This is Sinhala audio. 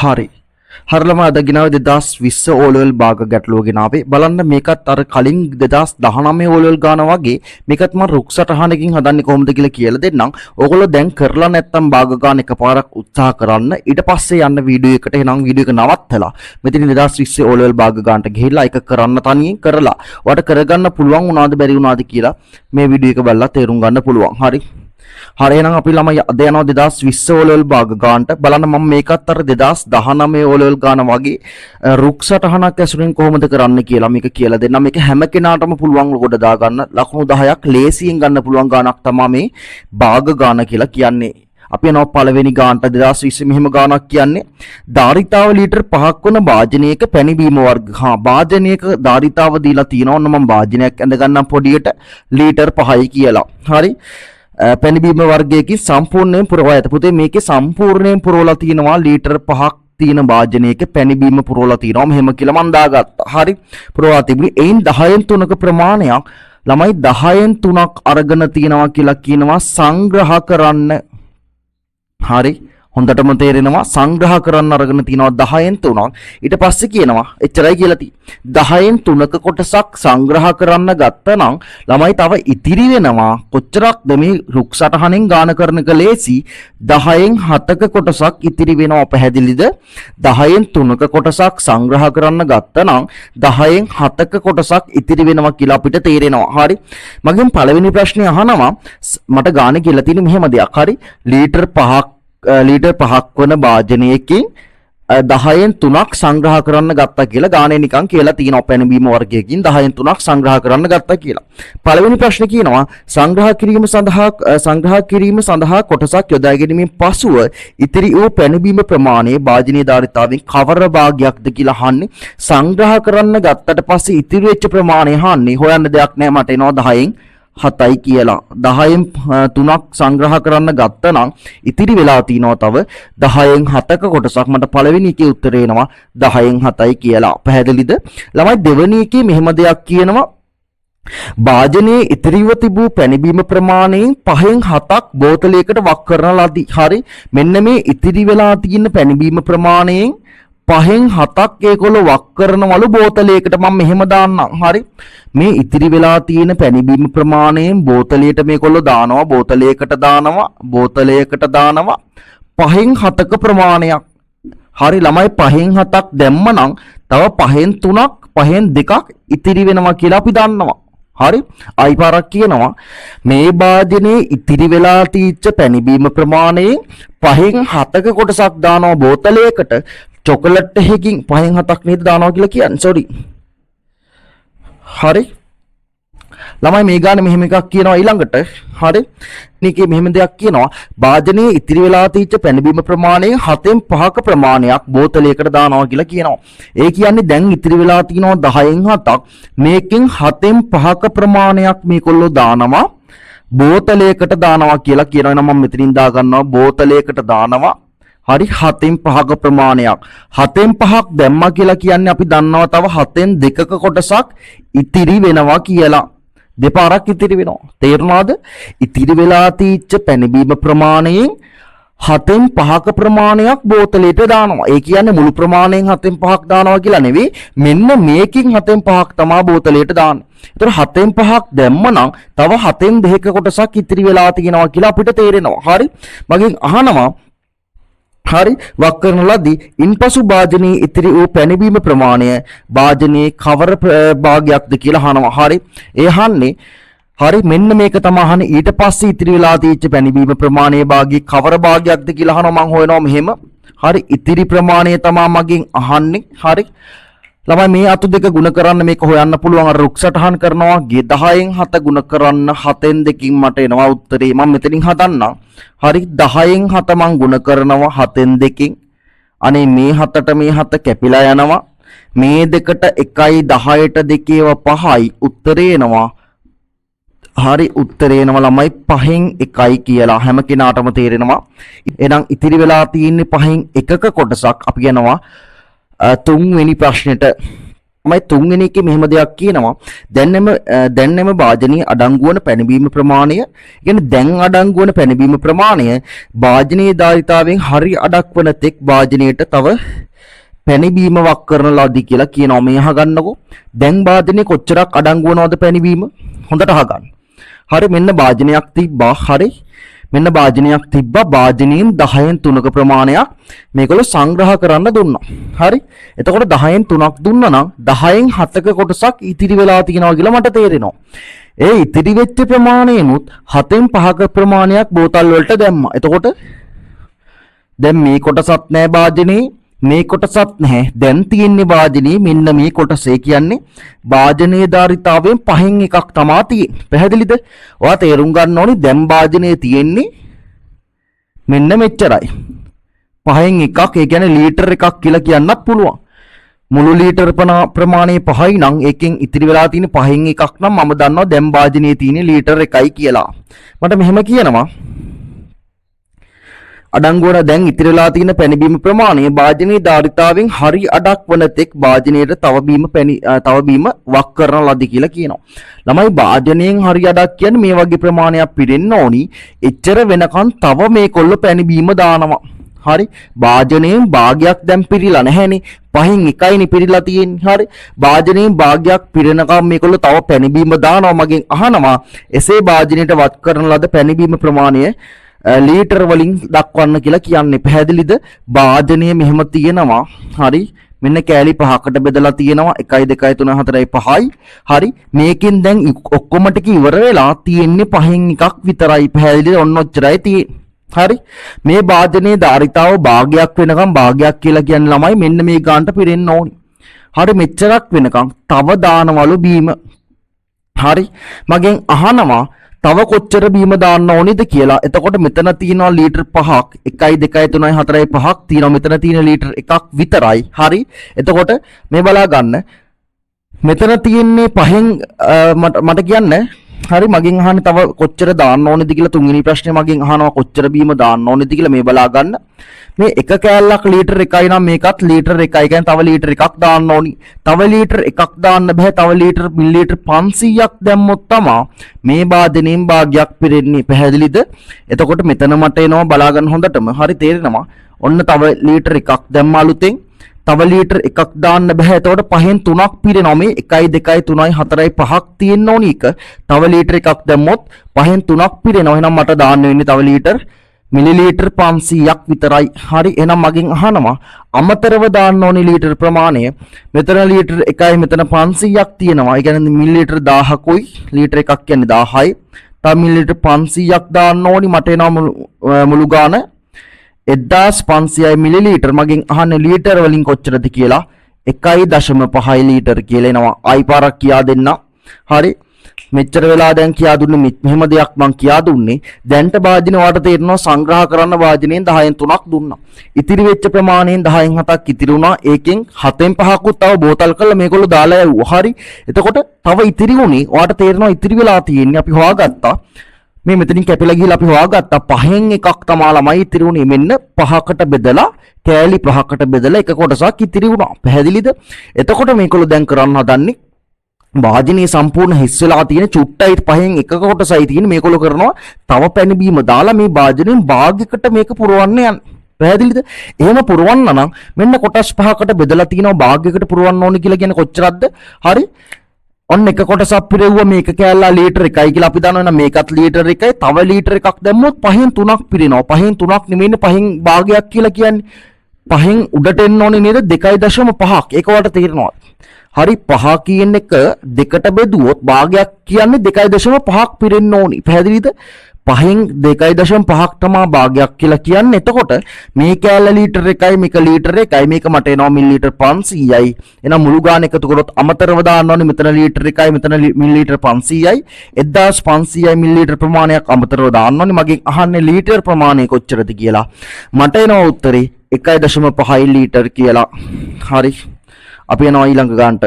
හරි. හරිලම අද ගෙනාවේ 2020 O level භාග ගැටලුව ගෙනාවේ. බලන්න මේකත් අර කලින් 2019 O level ගාන වගේ මේකත් මම රුක්සටහනකින් හදන්නේ කොහොමද කියලා දෙන්නම්. ඕගොල්ලෝ දැන් කරලා නැත්තම් භාග ගන්න එකපාරක් උත්සාහ කරන්න. ඊට පස්සේ යන්න වීඩියෝ එකට එනම් වීඩියෝ එක නවත්තලා මෙතන 2020 O level භාග ගන්නට ගිහිල්ලා ඒක කරන්න තනියෙන් කරලා ඔයාලට කරගන්න පුළුවන් වුණාද බැරි වුණාද කියලා මේ වීඩියෝ එක බලලා තේරුම් ගන්න පුළුවන්. හරි. හරි එහෙනම් අපි ළමයි අද යනවා 2020 O level භාග ගන්නට. බලන්න මම මේකත් අර 2019 O level ගාන වගේ රුක්සටහනක් ඇසුරින් කොහොමද කරන්න කියලා මේක කියලා දෙන්නම්. මේක හැම කෙනාටම පුළුවන් කොට දා ගන්න. ලකුණු 10ක් ලේසියෙන් ගන්න පුළුවන් ගානක් තමයි මේ භාග ගාන කියලා කියන්නේ. අපි යනවා පළවෙනි ගානට 2020 මෙහෙම ගානක් කියන්නේ ධාරිතාව ලීටර් 5ක් වන භාජනයක පැණි බීම වර්ග. භාජනයක ධාරිතාව දීලා තියෙනවා. ඔන්න මම භාජනයක් ඇඳ ගන්නම් පොඩියට ලීටර් 5යි කියලා. හරි. පැණි බීම වර්ගයකින් සම්පූර්ණයෙන් පුරවා ඇත. පුතේ මේකේ සම්පූර්ණයෙන් පුරවලා තියෙනවා ලීටර් 5ක් තියෙන භාජනයක පැණි බීම පුරවලා තියෙනවා. මෙහෙම කියලා මම දාගත්තා. හරි. පුරවා තිබුණේ එයින් 10න් 3ක ප්‍රමාණයක් ළමයි 10න් 3ක් අරගෙන තියෙනවා කියලා කියනවා සංග්‍රහ කරන්න. හරි. හොඳටම තේරෙනවා සංග්‍රහ කරන්න අරගෙන තියනවා 10න් 3ක්. ඊට පස්සේ කියනවා එච්චරයි කියලා තියෙන්නේ. 10න් 3ක කොටසක් සංග්‍රහ කරන්න ගත්තනම් ළමයි තව ඉතිරි වෙනවා කොච්චරක්ද මේ රුක්සටහනෙන් ගාන කරන එක ලේසි. 10න් 7ක කොටසක් ඉතිරි වෙනවා. පැහැදිලිද? 10න් 3ක කොටසක් සංග්‍රහ කරන්න ගත්තනම් 10න් 7ක කොටසක් ඉතිරි වෙනවා කියලා අපිට තේරෙනවා. හරි. මගෙන් පළවෙනි ප්‍රශ්නේ අහනවා මට ගාන කියලා තියෙන මෙහෙම දෙයක්. හරි. ලීටර් 5ක් වන භාජනයකින් 10න් 3ක් සංග්‍රහ කරන්න ගත්තා කියලා ගානේ නිකන් කියලා තියෙනවා. පැණි බීම වර්ගයකින් 10න් 3ක් සංග්‍රහ කරන්න ගත්තා කියලා. පළවෙනි ප්‍රශ්නේ කියනවා සංග්‍රහ කිරීම සඳහා කොටසක් යොදා ගැනීමෙන් පසුව ඉතිරි වූ පැණි බීම ප්‍රමාණය භාජනීය ධාරිතාවෙන් කවර භාගයක්ද කියලා අහන්නේ. සංග්‍රහ කරන්න ගත්තට පස්සේ ඉතිරි වෙච්ච ප්‍රමාණය අහන්නේ. හොයන්න දෙයක් නැහැ. මට එනවා 10න් 7යි කියලා. 10න් 3ක් සංග්‍රහ කරන්න ගත්තනම් ඉතිරි වෙලා තිනවා තව 10න් 7ක කොටසක්. මට පළවෙනි එකේ උත්තරේ එනවා 10න් 7යි කියලා. පැහැදිලිද? ළමයි දෙවෙනි එකේ මෙහෙම දෙයක් කියනවා භාජනයේ ඉතිරිව තිබූ පැණි බීම ප්‍රමාණයෙන් 5න් 7ක් බෝතලයකට වක් කරන ලදී. හරි. මෙන්න මේ ඉතිරි වෙලා තියෙන පැණි බීම ප්‍රමාණයෙන් 5න් 7ක් ඒකොල්ලෝ වක් කරනවලු බෝතලයකට. මම මෙහෙම දාන්නම්. හරි. මේ ඉතිරි වෙලා තියෙන පැණි බීම ප්‍රමාණයෙන් බෝතලයට මේකොල්ලෝ දානවා. බෝතලයකට දානවා. 5න් 7ක ප්‍රමාණයක්. හරි ළමයි 5න් 7ක් දැම්මනම් තව 5න් 3ක් 5න් 2ක් ඉතිරි වෙනවා කියලා අපි දන්නවා. හරි. ආයි පාරක් කියනවා මේ භාජනයේ ඉතිරි වෙලා තීච්ච පැණි බීම ප්‍රමාණයෙන් 5න් 7ක කොටසක් දානවා බෝතලයකට. චොකලට් එකකින් 5න් 7ක් නේද දානවා කියලා කියන්නේ. සෝරි. හරි. ළමයි මේ ගානේ මෙහෙම එකක් කියනවා ඊළඟට. හරි. මේකේ මෙහෙම දෙයක් කියනවා භාජනයේ ඉතිරි වෙලා තීච්ච පැණි බීම ප්‍රමාණයෙන් 7න් 5ක ප්‍රමාණයක් බෝතලයකට දානවා කියලා කියනවා. ඒ කියන්නේ දැන් ඉතිරි වෙලා තිනවා 10න් 7ක්. මේකෙන් 7න් 5ක ප්‍රමාණයක් මේකොල්ලෝ දානවා බෝතලයකට දානවා කියලා කියනවා. එහෙනම් මම මෙතනින් දා ගන්නවා බෝතලයකට දානවා. හරි. 7න් 5ක ප්‍රමාණයක්. 7න් 5ක් දැම්මා කියලා කියන්නේ අපි දන්නවා තව 7න් 2ක කොටසක් ඉතිරි වෙනවා කියලා. දෙපාරක් ඉතිරි වෙනවා. තේරුණාද? ඉතිරි වෙලා තීච්ච පැණි බීම ප්‍රමාණයෙන් 7න් 5ක ප්‍රමාණයක් බෝතලයට දානවා. ඒ කියන්නේ මුළු ප්‍රමාණයෙන් 7න් 5ක් දානවා කියලා නෙවෙයි. මෙන්න මේකෙන් 7න් 5ක් තමයි බෝතලයට දාන්නේ. ඒතර 7න් 5ක් දැම්මනම් තව 7න් 2ක කොටසක් ඉතිරි වෙලා තියෙනවා කියලා අපිට තේරෙනවා. හරි. මගෙන් අහනවා හරි වක් කරන ලදී ඉන්පසු භාජනයේ ඉතිරි වූ පැණි බීම ප්‍රමාණය භාජනයේ කවර භාගයක්ද කියලා අහනවා. හරි. ඒ අහන්නේ හරි මෙන්න මේක තමයි අහන්නේ. ඊට පස්සේ ඉතිරි වෙලා තියෙච්ච පැණි බීම ප්‍රමාණයේ භාගයේ කවර භාගයක්ද කියලා අහනවා. මම හොයනවා මෙහෙම. හරි. ඉතිරි ප්‍රමාණය තමයි මගෙන් අහන්නේ. හරි. ළමයි මේ අතු දෙක ගුණ කරන්න මේක හොයන්න පුළුවන්. අර රුක්සටහන් කරනවා 10න් 7 ගුණ කරන්න 7න් 2කින් මට එනවා උත්තරේ. මම මෙතනින් හදන්නම්. හරි. 10න් 7 මං ගුණ කරනවා 7න් 2කින්. අනේ මේ 7ට මේ 7 කැපිලා යනවා. මේ දෙකට 1යි 10ට 2ව 5යි උත්තරේ එනවා. හරි. උත්තරේ එනවා ළමයි 5න් 1යි කියලා හැම කෙනාටම තේරෙනවා. එහෙනම් ඉතිරි වෙලා තියෙන්නේ 5න් 1ක කොටසක්. අපි යනවා තුන්වෙනි ප්‍රශ්නෙට. තමයි තුන්වෙනි එකේ මෙහෙම දෙයක් කියනවා. දැන්නෙම වාජනීය අඩංගු වන පැනබීම ප්‍රමාණය, කියන්නේ දැන් අඩංගු වන පැනබීම ප්‍රමාණය වාජනීය ධාරිතාවෙන් හරි අඩක් වන තෙක් වාජනීයට තව පැනබීම වක් කරන ලදී කියලා කියනවා. මේ අහගන්නකෝ. දැන් වාජනීය කොච්චරක් අඩංගු වනවද පැනබීම? හොඳට අහගන්න. හරි, මෙන්න වාජනයක් තිබ්බා. හරි, මෙන්න වාජනයක් තිබ්බා. වාජනීන් 10න් 3ක ප්‍රමාණයක් මේගොල්ලෝ සංග්‍රහ කරන්න දුන්නා. හරි, එතකොට 10න් 3ක් දුන්නා නම් 10න් 7ක කොටසක් ඉතිරි වෙලා තියෙනවා කියලා මට තේරෙනවා. ඒ ඉතිරි වෙච්ච ප්‍රමාණයනොත් 7න් 5ක ප්‍රමාණයක් බෝතල් වලට දැම්මා. එතකොට දැන් මේ කොටසත් නැහැ වාජනේ, මේ කොටසත් නැහැ. දැන් තියෙන්නේ වාජනේ මෙන්න මේ කොටසේ, කියන්නේ වාජනීය ධාරිතාවයෙන් 5න් එකක් තමයි තියෙන්නේ. පැහැදිලිද? ඔයා තේරුම් ගන්න ඕනි දැන් වාජනේ තියෙන්නේ මෙන්න මෙච්චරයි. 5න් එකක්, ඒ කියන්නේ ලීටර් එකක් කියලා කියන්නත් පුළුවන්. මුළු ලීටර් ප්‍රමාණය 5යි නම් ඒකෙන් ඉතිරි වෙලා තියෙන 5න් එකක් නම් මම දන්නවා දැන් වාජනේ තියෙන්නේ ලීටර් 1යි කියලා. මට මෙහෙම කියනවා අඩංගු වන දැන් ඉතිරි වෙලා තියෙන පැනබීම ප්‍රමාණය වාජනීය ධාරිතාවෙන් හරි අඩක් වන තෙක් වාජනයට තව බීම වක් කරන ලදී කියලා කියනවා. ළමයි වාජනයෙන් හරි අඩක් කියන්නේ මේ වගේ ප්‍රමාණයක් පිරෙන්න ඕනි. එච්චර වෙනකන් තව මේකොල්ල පැනබීම දානවා. හරි, වාජනයෙන් භාගයක් දැන් පිරීලා නැහැනේ. 5න් 1යිනේ පිරීලා තියෙන්නේ. හරි, වාජනයෙන් භාගයක් පිරෙනකම් මේකොල්ල තව පැනබීම දානවා. මගෙන් අහනවා එසේ වාජනයට වත් කරන ලද පැනබීම ප්‍රමාණය ලීටර් වලින් දක්වන්න කියලා කියන්නේ. පැහැදිලිද? වාජනය මෙහෙම තියෙනවා. හරි, මෙන්න කෑලි 5කට බෙදලා තියෙනවා. 1 2 3 4 5යි. හරි, මේකෙන් දැන් ඔක්කොම ටික ඉවර වෙලා තියෙන්නේ 5න් එකක් විතරයි. පැහැදිලිද? ඔන්න ඔච්චරයි තියෙන්නේ. හරි, මේ වාජනයේ ධාරිතාව භාගයක් වෙනකම් භාගයක් කියලා කියන්නේ ළමයි මෙන්න මේ ගානට පිරෙන්න ඕනි. හරි, මෙච්චරක් වෙනකම් තව දානවලු බීම. හරි, මගෙන් අහනවා තව කොච්චර බීම දාන්න ඕනේද කියලා. එතකොට මෙතන තියෙනවා ලීටර් 5ක්. 1 2 3 4 5ක් තියෙනවා. මෙතන තියෙන ලීටර් එකක් විතරයි. හරි, එතකොට මේ බලා ගන්න. මෙතන තියෙන්නේ 5න් මට කියන්න. හරි, මගෙන් අහන්නේ තව කොච්චර දාන්න ඕනේද කියලා. තුන්වෙනි ප්‍රශ්නේ මගෙන් අහනවා කොච්චර බීම දාන්න ඕනේද කියලා. මේ බලා ගන්න. මේ එක කෑල්ලක් ලීටර් 1යි නම් මේකත් ලීටර් 1යි. කියන්නේ තව ලීටර් එකක් දාන්න ඕනි. තව ලීටර් එකක් දාන්න බෑ. තව මිලිලීටර් 500ක් දැම්මොත් තමයි මේ වාජනයෙන් භාගයක් පිරෙන්නේ. පැහැදිලිද? එතකොට මෙතන මට එනවා බලා ගන්න හොඳටම. හරි, තේරෙනවා? ඔන්න තව ලීටර් එකක් දැම්ම අලුතෙන්. තව ලීටර් එකක් දාන්න බෑ. එතකොට 5න් 3ක් පිරෙනවා. මේ 1 2 3 4 5ක් තියෙන්න ඕනි එක. තව ලීටර් එකක් දැම්මොත් 5න් 3ක් පිරෙනවා. එහෙනම් මට දාන්න වෙන්නේ තව මිලිලීටර් 500ක් විතරයි. හරි, එහෙනම් මගෙන් අහනවා අමතරව දාන්න ඕනි ලීටර් ප්‍රමාණය. මෙතන ලීටර් 1යි, මෙතන 500ක් තියෙනවා. ඒ කියන්නේ මිලිලීටර් 1000කුයි. ලීටර් එකක් කියන්නේ 1000යි. තව මිලිලීටර් 500ක් දාන්න ඕනි. මට එනවා මුළු ගාන 1500 මිලිලීටර්. මගෙන් අහන්නේ ලීටර් වලින් කොච්චරද කියලා. 1.5 ලීටර් කියලා එනවා. ආයි පාරක් කියා දෙන්න. හරි, මෙච්චර වෙලා දැන් කියා දුන්නේ මෙහෙම දෙයක් මං කියා දුන්නේ. දැන්ට වාජනේ ඔයාලට තේරෙනවා සංග්‍රහ කරන්න වාජනයෙන් 10න් 3ක් දුන්නා. ඉතිරි වෙච්ච ප්‍රමාණයෙන් 10න් 7ක් ඉතිරි වුණා. ඒකෙන් 7න් 5කුත් තව බෝතල් කරලා මේගොල්ලෝ දාලා යවුවා. හරි, එතකොට තව ඉතිරි වුණේ ඔයාලට තේරෙනවා ඉතිරි වෙලා තියෙන්නේ අපි හොයාගත්තා. මේ මෙතනින් කැපිලා ගිහලා අපි හොයාගත්තා 5න් එකක් තමයි ළමයි ඉතිරි වුණේ. මෙන්න 5කට බෙදලා කෑලි 5කට බෙදලා එක කොටසක් ඉතිරි වුණා. පැහැදිලිද? එතකොට මේගොල්ලෝ දැන් කරන්න හදන්නේ වාජනයේ සම්පූර්ණ හිස් වෙලා තියෙන චුට්ටයි 5න් එකක කොටසයි තියෙන. මේගොල්ලෝ කරනවා තව පැනබීම දාලා මේ වාජනයෙන් භාගයකට මේක පුරවන්න යන්න. පැහැදිලිද? එහෙම පුරවන්න නම් මෙන්න කොටස් 5කට බෙදලා තියෙනවා භාගයකට පුරවන්න ඕනේ කියලා කියන්නේ කොච්චරක්ද? හරි, ඔන්න එක කොටසක් පිරෙව්වා. මේක කෑල්ලා ලීටර් 1යි කියලා අපි දන්නවා. එහෙනම් මේකත් ලීටර් 1යි. තව ලීටර් එකක් දැම්මොත් 5න් 3ක් පිරෙනවා. 5න් 3ක් නෙමෙයිනේ 5න් භාගයක් කියලා කියන්නේ. 5න් උඩට එන්න ඕනේ නේද? 2.5ක්. ඒක ඔයාලට තේරෙනවා? හරි, 5 කියන එක දෙකට බෙදුවොත් භාගයක් කියන්නේ 2.5ක් පිරෙන්න ඕනි. පැහැදිලිද? 5න් 2.5ක් තමයි භාගයක් කියලා කියන්නේ. එතකොට මේ කෑල්ල ලීටර් 1යි, මේක ලීටර් 1යි, මේක මට එනවා මිලිලීටර් 500යි. එහෙනම් මුළු ගාන එකතු කරොත් අමතරව දාන්න ඕනේ. මෙතන ලීටර් 1යි, මෙතන මිලිලීටර් 500යි. 1500යි මිලිලීටර් ප්‍රමාණයක් අමතරව දාන්න ඕනේ. මගෙන් අහන්නේ ලීටර් ප්‍රමාණය කොච්චරද කියලා. මට එනවා උත්තරේ 1.5 ලීටර් කියලා. හරි, අපි යනවා ඊළඟ ගානට.